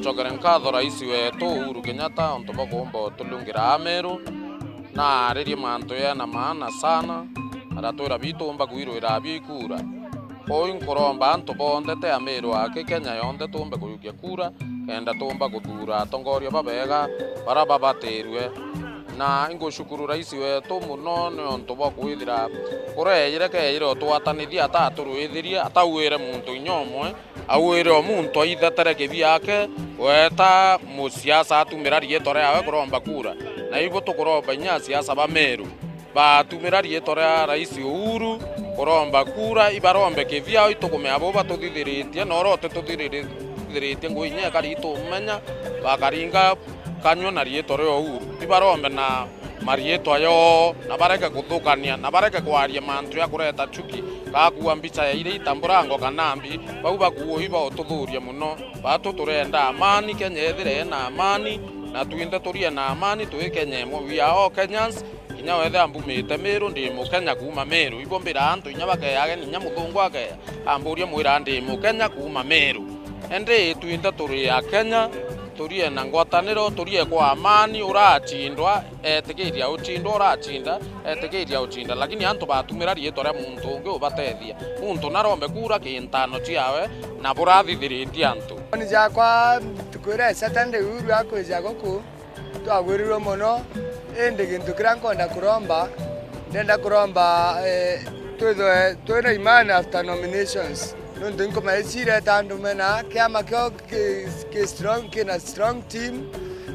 gũcokera nkatho rais wetu Uhuru Kenyatta onto bagomba tulungira Meru na aririe mantu yana maana sana aratwira bitumba gwirwira bikura oi nkoromba antu bonde te Meru ake Kenya yonde tumbe kuyukia kura kenda tumba guthura atongoria babega bara babatirwe na ingushukuru rais wetu muno ni onto bakwithira kureire keire twatanithia ataturwithirie atawire muntu inyomwe awire omuntu aithetere kibi yake weta musiasa atumira rietore yawe kuromba kura na ibo tukuromba nya siasa ba Meru batumira rietore ya rais Uhuru kuromba kura ibarombe kibi yao itukume abo batuthithiritie no rote tuthithiritie nguinya kari tumenya bakaringa kanyo na rietore ya Uhuru ibarombe na marieto ayo na bareke kuthukania na bareke kwaria mantu ya kureta chuki gakuwa mbica ya ire itamburango kanambi bau bakuo iba otuthuria muno batu turenda amani Kenya ethire na amani na tuinde turie na amani twi Kenya imwe we are all Kenyans kinya wethe ambumite Meru ndi mu Kenya kuma Meru ibombira antu inya bakeyage ninya muthungu ake amburia mwira ndi mu Kenya kuma Meru ende tuinde turi ya Kenya turie na ngwataniro turie kwa amani urachindwa etigiria uchindwa urachinda etigiria uchinda lakini antu batumira rietore muntu ungi ubatethia muntu narombe kura kintano ciawe na burathithiritie antu ni jakwa tukwira satande Uhuru akwija goku twagwirirwo muno indi gintu kira nkonda kuromba ndenda kuromba twina imani after nominations nundu nkomaicire tandu mena kiama kio kina strong team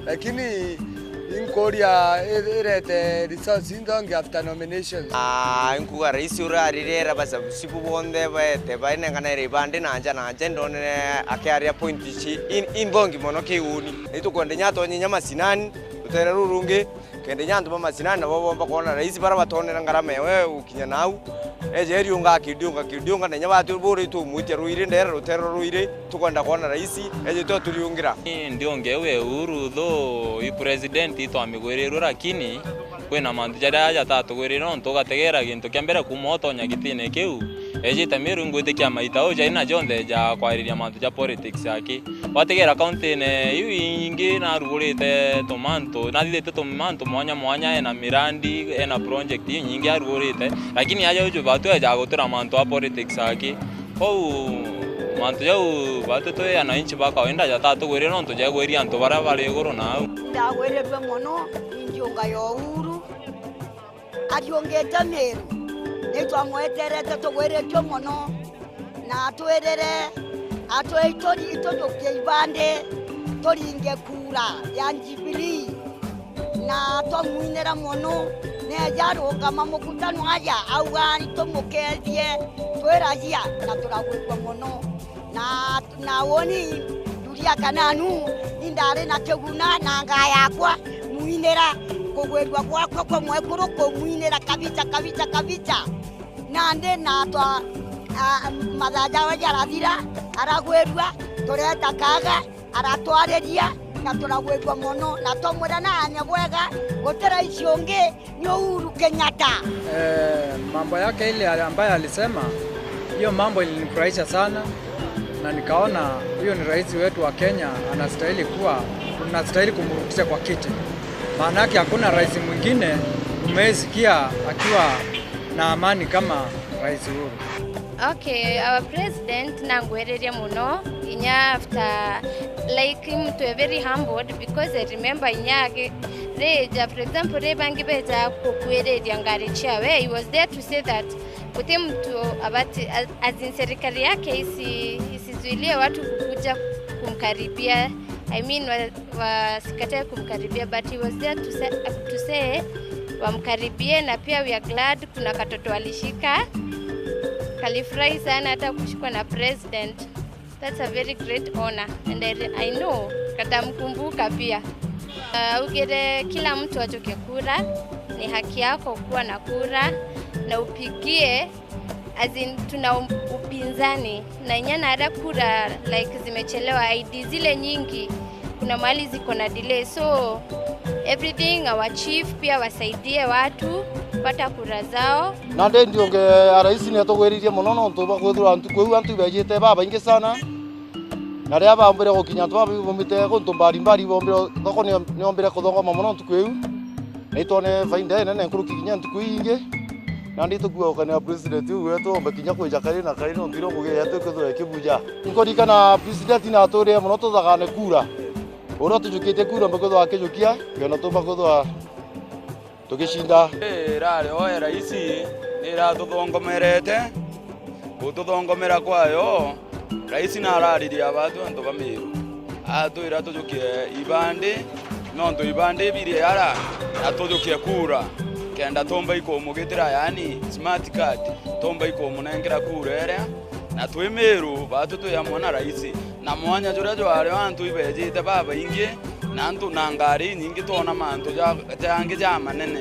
lakini inkoria irete resource indongi after nominations inkuga rais urarirera basa siku bonde bete baine kana ribande nanja ndone akiaria point chi indongi mono kiuni itukwende nyato nyinya masinani utere rurungi kende nyantu ba masinani nabo bomba kona rais bara batonera ngarama yewe ukinya nau ejeri unga kidiunga nenya batu buri tu muite ruire ndera rutero ruire tukwenda kona rais eje to tuliungira ndio ngewe Uhuru tho i president ito amigwerero lakini kwena mantu jara ya tatugwerero onto gategera gintu kiambera kumotonya gitine kiu eje Meru ngwete kya maita o jaina jonde ja kwariria mantu ja politics yake wategera county ne ingi na rurite tomanto na dite tomanto mwanya na mirandi ena project nyingi arurite lakini aja ujo batu ya gotura mantu a politics yake ko mantu jau batu to ya na inchi baka wenda ja tatugwerero onto ja gweri anto bara bare goro na ndagwererwe muno injunga yo Uhuru ariongete Meru nitwamweterete tugwiretio muno na twirire atwitori itujukie ibande turinge kura ya Jubilee na twamuinera muno nejarugama mukutano aya auga nitumukethie twirajia na turagwirwa muno na woni duria kananu indari na kiguna na ngayakwa muinera kugwirwa gwakwa kwa mwekuru kumuinera kabisa nande na twa mathaja wajarathira aragwirwa tureta kaga aratwareria na turagwirwa muno na tomwira na anyabwega gutera iciongi ni Uhuru Kenyatta. Mambo yake ile ambayo alisema hiyo mambo ilinifurahisha sana na nikaona huyo ni rais wetu wa Kenya anastahili kumrudisha kwa kiti. Maana yake hakuna rais mwingine umesikia akiwa na amani kama rais Uhuru. Okay, our president nangwereria muno inya after like him to very humbled because I remember inyage reja for example rebangi beja kukwereria ngari chawe he was there to say that kutem to abati as in serikali yake isizuilie watu kukuja kumkaribia I mean wasikatae kumkaribia but he was there to say wamkaribie na pia we are glad kuna katoto alishika kalifurahi sana hata kushikwa na president. That's a very great honor and I know katamkumbuka pia. Ugere kila mtu atoke kura, ni haki yako kuwa na kura na upigie as in tuna upinzani na nyana ada kura like zimechelewa ID zile nyingi kuna mahali ziko na delay so everything our chief pia wasaidie watu pata kura zao na ndio rais ni atogweririe muno no ntuba kwithura antu kweu antu bejete baba ingi sana na ria bambire gukinya twabumite guntu mbarimbari bombire thoko ni ombire kuthongoma muno ntuku iu na itone faida nene nkuru kinya ntuku ingi na ndi tukua kana president wetu ombe kinya kweja kari na kari no ndiro kuge yetu kutho ekibuja nkori kana president na atore muno tuthagane kura oro tujukite kura mbakotho akijukia ngeno tumbakotho tugishinda rale oya raisi nira tuthongomerete gututhongomera kwayo raisi na arariria abatu antu bamiru atwira tujukie ibande no ntu ibande biri ara atujukie kura kenda tomba ikomugitira yani smart card tomba ikomunengera kura ere na twimiru batu tuyamona raisi na mwanya jura jware antu ibejite baba ingi na antu nangari nyingi tona mantu jangi jamanene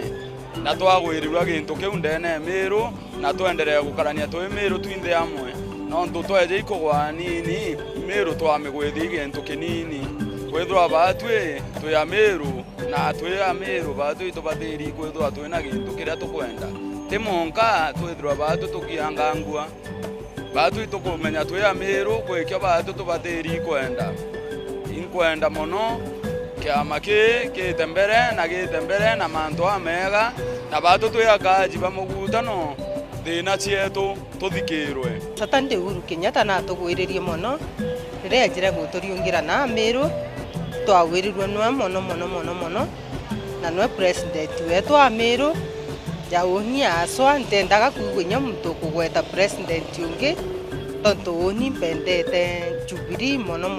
na twagwirirwa gintu kiu ndene miru na twenderea gukarania twimiru twinde amwe no ntu tweje ikogwa nini miru twamigwithi gintu kinini kwithwa batwe tuyamiru na tuyamiru batu itubathiri kwithwa twina gintu kiria tukwenda timonka twithwa batu tukiangangua batu itukumenya tuyamiru kwikyo batu tubathiri kwenda inkwenda muno kiama kitembere na mantu amega na batu tuyakaji bamugutano thina cietu tuthikirwe Satande Uhuru Kenyatta na tugwiririe muno riria njira guturiungira na miru twawirirwe nwe muno na nwe president wetu wa miru jauni aswa ntendaga kuigwinya muntu kugweta president ungi tontu uni pendete Jubilee muno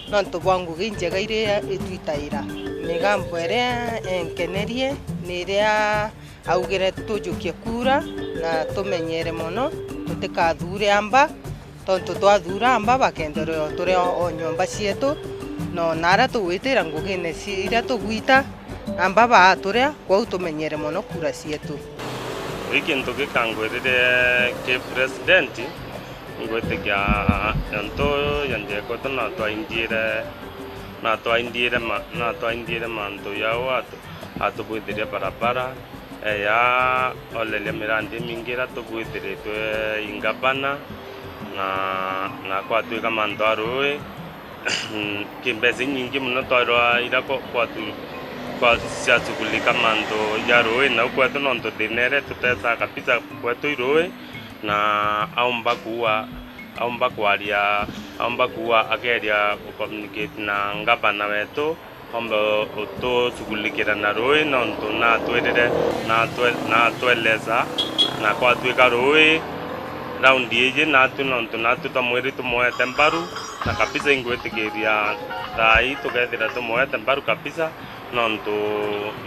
nontu bwangu ginjega iria itwitaira migambo iria enkenerie niria augire tujukie kura na tumenyere muno tutikathure amba tontu twathura amba bakenderea turi o nyomba cietu no nara tuwitira ngugine iria tugwita amba baturia kwau tumenyere muno kura cietu ikintu gikangwirire ki president ngwitikia nto yanjeko tuna twaindire mantu yao atubwithirie barabara ya olele mirandi mingira tubwithiritwe ingabana na kwatwika mantu arui kimbesi nyingi muno twarwa ira kwasiachukulika mantu ya rui na kwetu nontu dinere tutesa kabisa kwetu irui na aomba kuwa akeria communicate na ngabana wetu omba utuchukulikira na rui nontu na tweleza na kwatwika rui raundi iji nontu natu tamwiri tumoete mbaru na kabisa ingwitikiria thai tukethira tumoete mbaru kabisa nontu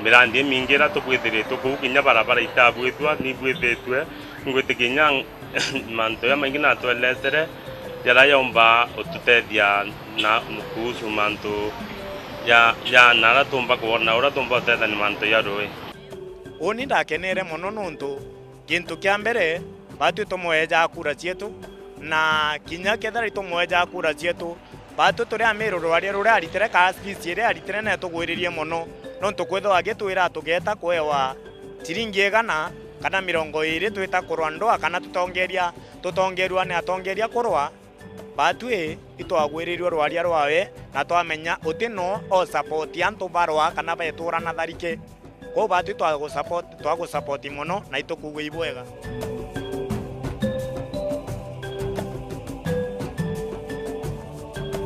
mirandi mingira tubwithiritwe kuu kinya barabara itabwithwa nibwithitwe ngwitikinya mantu ya maingi natwelesere yara yomba ututethia na kuhusu mantu ya nara tumba kuona ura tumba utetha ni mantu ya rui uni ndakenere muno nuntu kintu kia mbere batu tumweja kura cietu na kinya kethara tumweja kura cietu batu turia miru rwaria ruria aritire ka speech iria aritire na tugwiririe muno nontu kwithwa agitwira tugeta kwewa ciringi 100 kana 20 twita kurwa ndoa kana tutongerua ni atongeria kurwa batwe itwagwiririo rwaria rwawe na twamenya utino o support antu barwa kana betura na tharike ko batwe twagu support muno na itukugwa ibwega.